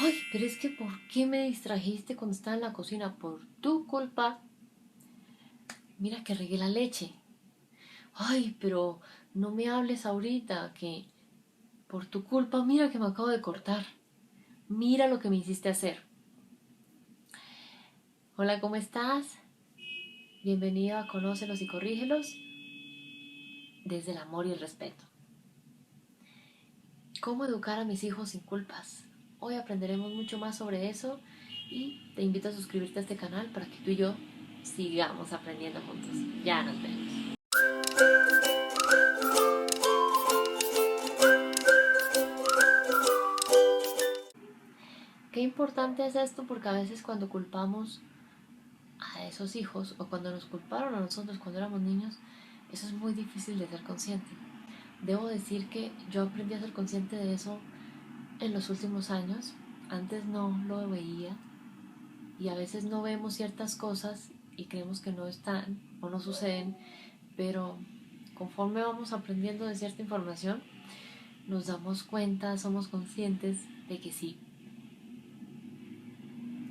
Ay, pero es que ¿por qué me distrajiste cuando estaba en la cocina? Por tu culpa. Mira que regué la leche. Ay, pero no me hables ahorita, que por tu culpa, mira que me acabo de cortar. Mira lo que me hiciste hacer. Hola, ¿cómo estás? Bienvenido a Conócelos y Corrígelos desde el amor y el respeto. ¿Cómo educar a mis hijos sin culpas? Hoy aprenderemos mucho más sobre eso y te invito a suscribirte a este canal para que tú y yo sigamos aprendiendo juntos. Ya nos vemos. Qué importante es esto porque a veces cuando culpamos a esos hijos o cuando nos culparon a nosotros cuando éramos niños, eso es muy difícil de ser consciente. Debo decir que yo aprendí a ser consciente de eso en los últimos años. Antes no lo veía y a veces no vemos ciertas cosas y creemos que no están o no suceden, pero conforme vamos aprendiendo de cierta información, nos damos cuenta, somos conscientes de que sí,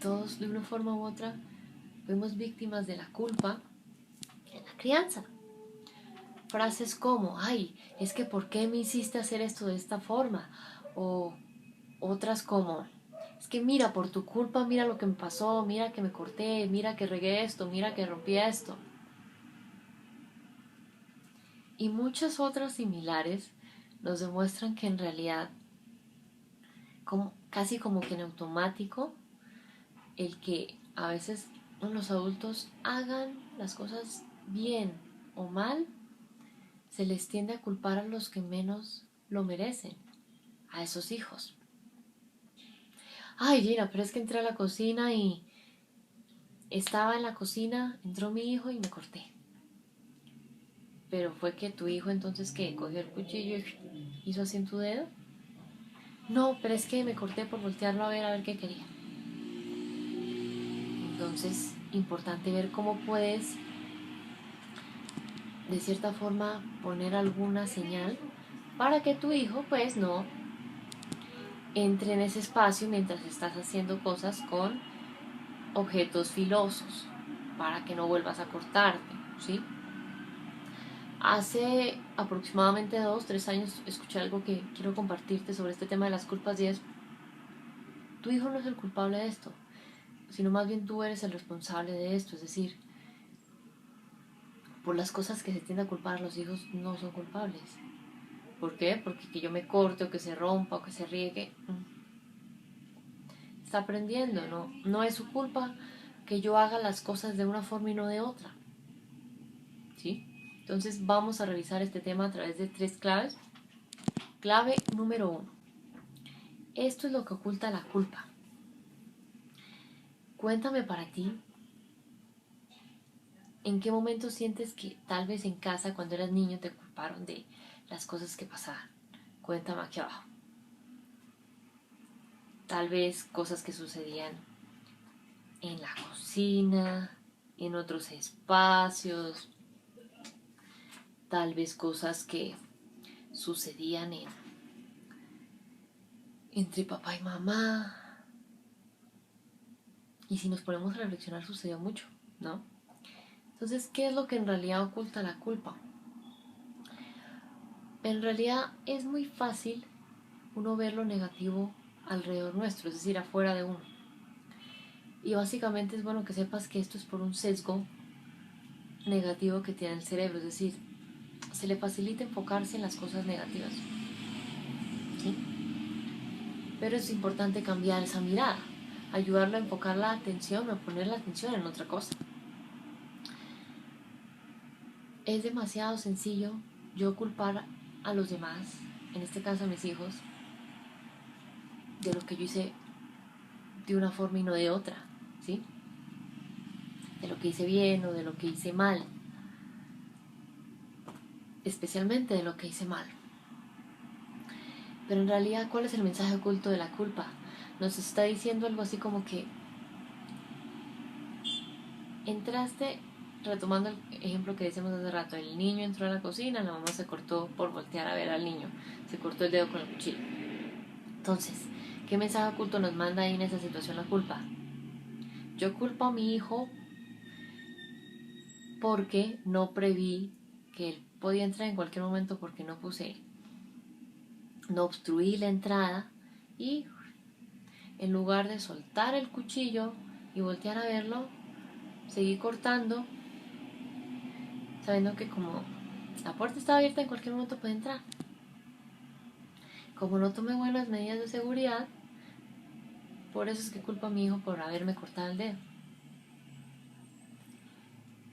todos de una forma u otra fuimos víctimas de la culpa en la crianza. Frases como, ay, es que ¿por qué me hiciste hacer esto de esta forma? O otras como, es que mira, por tu culpa, mira lo que me pasó, mira que me corté, mira que regué esto, mira que rompí esto. Y muchas otras similares nos demuestran que en realidad, casi como que en automático, el que a veces los adultos hagan las cosas bien o mal, se les tiende a culpar a los que menos lo merecen, a esos hijos. Ay, Gina, pero es que entré a la cocina y estaba en la cocina, entró mi hijo y me corté. Pero fue que tu hijo entonces que cogió el cuchillo y hizo así en tu dedo. No, pero es que me corté por voltearlo a ver qué quería. Entonces, importante ver cómo puedes, de cierta forma, poner alguna señal para que tu hijo, pues, no entre en ese espacio mientras estás haciendo cosas con objetos filosos, para que no vuelvas a cortarte, ¿sí? Hace aproximadamente 2, 3 años escuché algo que quiero compartirte sobre este tema de las culpas y es, tu hijo no es el culpable de esto, sino más bien tú eres el responsable de esto, es decir, por las cosas que se tiende a culpar los hijos no son culpables. ¿Por qué? Porque que yo me corte o que se rompa o que se riegue, está aprendiendo, no es su culpa que yo haga las cosas de una forma y no de otra, ¿sí? Entonces vamos a revisar este tema a través de 3 claves. Clave número 1. Esto es lo que oculta la culpa. Cuéntame para ti, ¿en qué momento sientes que tal vez en casa cuando eras niño te culparon de las cosas que pasaban? Cuéntame aquí abajo. Tal vez cosas que sucedían en la cocina, en otros espacios, tal vez cosas que sucedían entre papá y mamá. Y si nos ponemos a reflexionar, sucedió mucho, ¿no? Entonces, ¿qué es lo que en realidad oculta la culpa? En realidad es muy fácil uno ver lo negativo alrededor nuestro, es decir, afuera de uno. Y básicamente es bueno que sepas que esto es por un sesgo negativo que tiene el cerebro, es decir, se le facilita enfocarse en las cosas negativas, ¿sí? Pero es importante cambiar esa mirada, ayudarlo a enfocar la atención o a poner la atención en otra cosa. Es demasiado sencillo yo culpar a los demás, en este caso a mis hijos, de lo que yo hice de una forma y no de otra, ¿sí? De lo que hice bien o de lo que hice mal, especialmente de lo que hice mal. Pero en realidad, ¿cuál es el mensaje oculto de la culpa? Nos está diciendo algo así como que entraste, retomando el ejemplo que decíamos hace rato, el niño entró a la cocina, la mamá se cortó por voltear a ver al niño, se cortó el dedo con el cuchillo. Entonces, ¿Qué mensaje oculto nos manda ahí en esa situación la culpa? Yo culpo a mi hijo porque no preví que él podía entrar en cualquier momento porque no obstruí la entrada y en lugar de soltar el cuchillo y voltear a verlo, seguí cortando, sabiendo que como la puerta estaba abierta en cualquier momento puede entrar. Como no tomé buenas medidas de seguridad, por eso es que culpo a mi hijo por haberme cortado el dedo.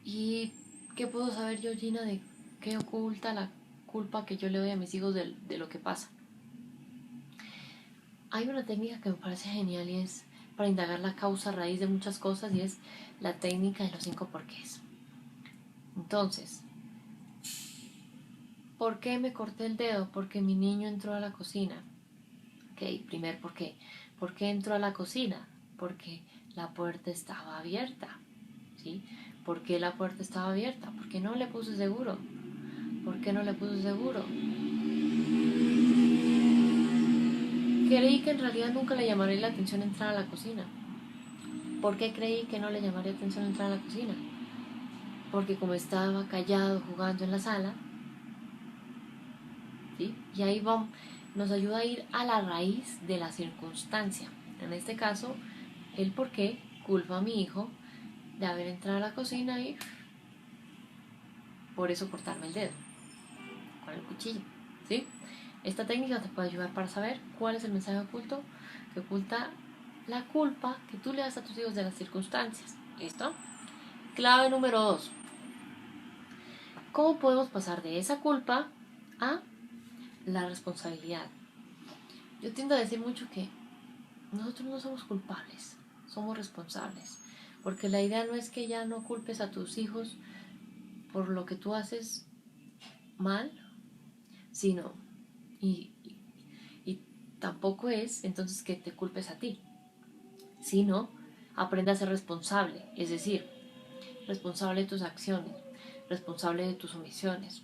¿Y qué puedo saber yo, Gina, de qué oculta la culpa que yo le doy a mis hijos de lo que pasa? Hay una técnica que me parece genial y es para indagar la causa raíz de muchas cosas y es la técnica de los 5 porqués. Entonces, ¿por qué me corté el dedo? Porque mi niño entró a la cocina. Ok, primer por qué. ¿Por qué entró a la cocina? Porque la puerta estaba abierta. ¿Sí? ¿Por qué la puerta estaba abierta? Porque no le puse seguro. ¿Por qué no le puse seguro? Creí que en realidad nunca le llamaría la atención entrar a la cocina. ¿Por qué creí que no le llamaría la atención entrar a la cocina? Porque como estaba callado jugando en la sala, ¿sí? Y ahí vamos, nos ayuda a ir a la raíz de la circunstancia. En este caso, el por qué culpa a mi hijo de haber entrado a la cocina y por eso cortarme el dedo con el cuchillo, ¿sí? Esta técnica te puede ayudar para saber cuál es el mensaje oculto que oculta la culpa que tú le das a tus hijos de las circunstancias. ¿Listo? Clave número 2. ¿Cómo podemos pasar de esa culpa a la responsabilidad? Yo tiendo a decir mucho que nosotros no somos culpables, somos responsables. Porque la idea no es que ya no culpes a tus hijos por lo que tú haces mal, sino, y, y tampoco es entonces que te culpes a ti, sino aprende a ser responsable, es decir, responsable de tus acciones, responsable de tus omisiones.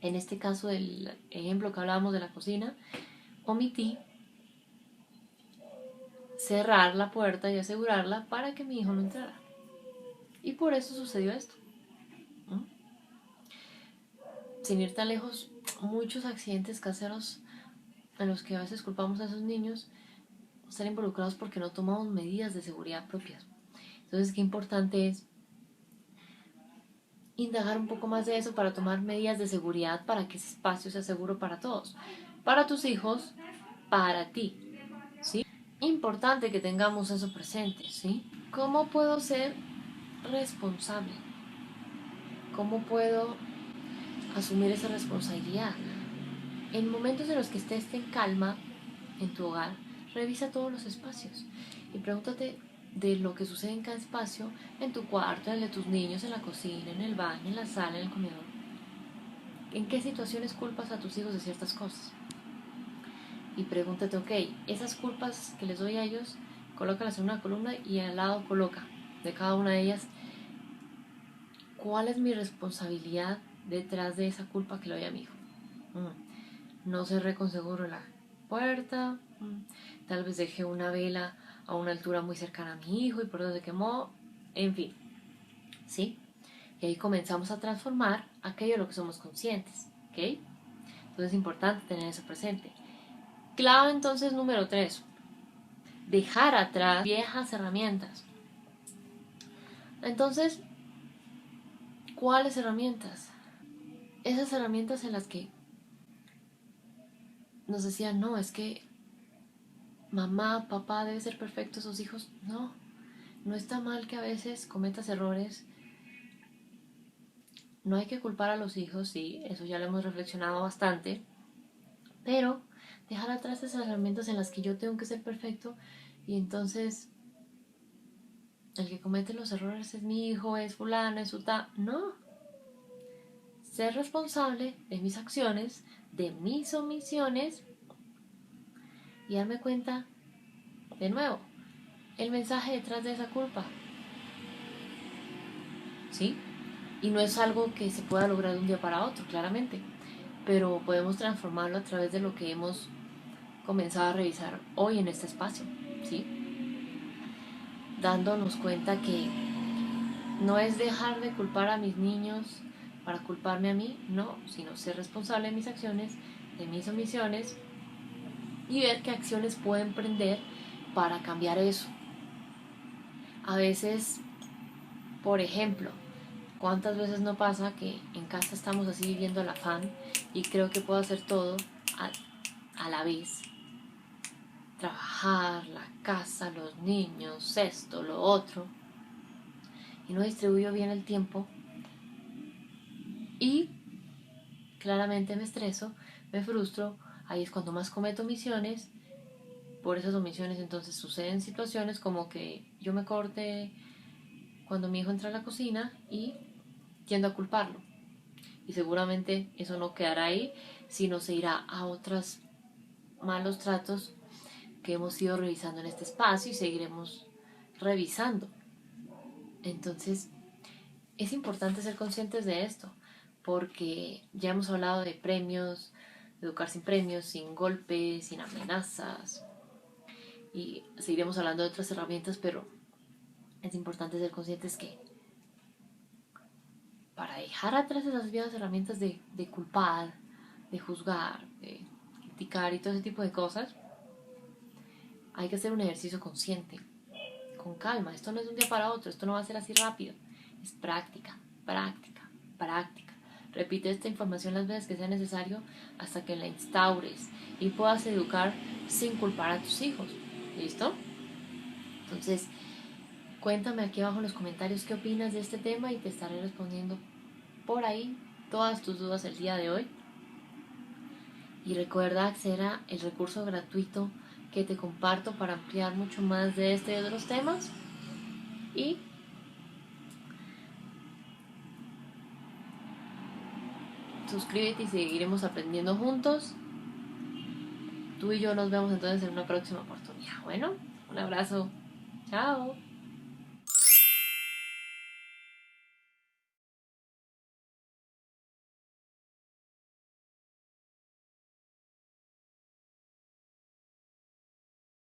En este caso del ejemplo que hablábamos de la cocina, omití cerrar la puerta y asegurarla para que mi hijo no entrara. Y por eso sucedió esto. ¿Mm? Sin ir tan lejos, muchos accidentes caseros en los que a veces culpamos a esos niños están involucrados porque no tomamos medidas de seguridad propias. Entonces, qué importante es indagar un poco más de eso para tomar medidas de seguridad para que ese espacio sea seguro para todos, para tus hijos, para ti, ¿sí? Importante que tengamos eso presente, ¿sí? ¿Cómo puedo ser responsable? ¿Cómo puedo asumir esa responsabilidad? En momentos en los que estés en calma en tu hogar, revisa todos los espacios y pregúntate de lo que sucede en cada espacio, en tu cuarto, en el de tus niños, en la cocina, en el baño, en la sala, en el comedor. ¿En qué situaciones culpas a tus hijos de ciertas cosas? Y pregúntate, ok, esas culpas que les doy a ellos, colócalas en una columna y al lado coloca de cada una de ellas cuál es mi responsabilidad detrás de esa culpa que le doy a mi hijo. No cerré con seguro la puerta, tal vez dejé una vela a una altura muy cercana a mi hijo y por eso se quemó, en fin, ¿sí? Y ahí comenzamos a transformar aquello de lo que somos conscientes, ¿ok? Entonces es importante tener eso presente. Clave entonces número 3, dejar atrás viejas herramientas. Entonces, ¿cuáles herramientas? Esas herramientas en las que nos decían, no, es que mamá, papá debe ser perfecto, sus hijos, no. No está mal que a veces cometas errores. No hay que culpar a los hijos, sí, eso ya lo hemos reflexionado bastante. Pero dejar atrás esas herramientas en las que yo tengo que ser perfecto y entonces el que comete los errores es mi hijo, es fulano, es suta. No. Ser responsable de mis acciones, de mis omisiones y darme cuenta, de nuevo, el mensaje detrás de esa culpa. ¿Sí? Y no es algo que se pueda lograr de un día para otro, claramente, pero podemos transformarlo a través de lo que hemos comenzado a revisar hoy en este espacio, ¿sí? Dándonos cuenta que no es dejar de culpar a mis niños para culparme a mí, no, sino ser responsable de mis acciones, de mis omisiones y ver qué acciones puedo emprender para cambiar eso. A veces, por ejemplo, ¿cuántas veces no pasa que en casa estamos así viviendo el afán y creo que puedo hacer todo a la vez? Trabajar, la casa, los niños, esto, lo otro. Y no distribuyo bien el tiempo y claramente me estreso, me frustro. Ahí es cuando más cometo omisiones. Por esas omisiones entonces suceden situaciones como que yo me corte cuando mi hijo entra a la cocina y tiendo a culparlo. Y seguramente eso no quedará ahí, sino se irá a otros malos tratos que hemos ido revisando en este espacio y seguiremos revisando. Entonces, es importante ser conscientes de esto, porque ya hemos hablado de premios, de educar sin premios, sin golpes, sin amenazas, y seguiremos hablando de otras herramientas, pero es importante ser conscientes que para dejar atrás esas viejas herramientas de culpar, de juzgar, de criticar y todo ese tipo de cosas, hay que hacer un ejercicio consciente, con calma. Esto no es de un día para otro, esto no va a ser así rápido. Es práctica, práctica, práctica. Repite esta información las veces que sea necesario hasta que la instaures y puedas educar sin culpar a tus hijos. ¿Listo? Entonces, cuéntame aquí abajo en los comentarios qué opinas de este tema y te estaré respondiendo por ahí todas tus dudas el día de hoy. Y recuerda acceder a el recurso gratuito que te comparto para ampliar mucho más de este y otros temas. Y suscríbete y seguiremos aprendiendo juntos. Tú y yo nos vemos entonces en una próxima oportunidad. Bueno, un abrazo. Chao.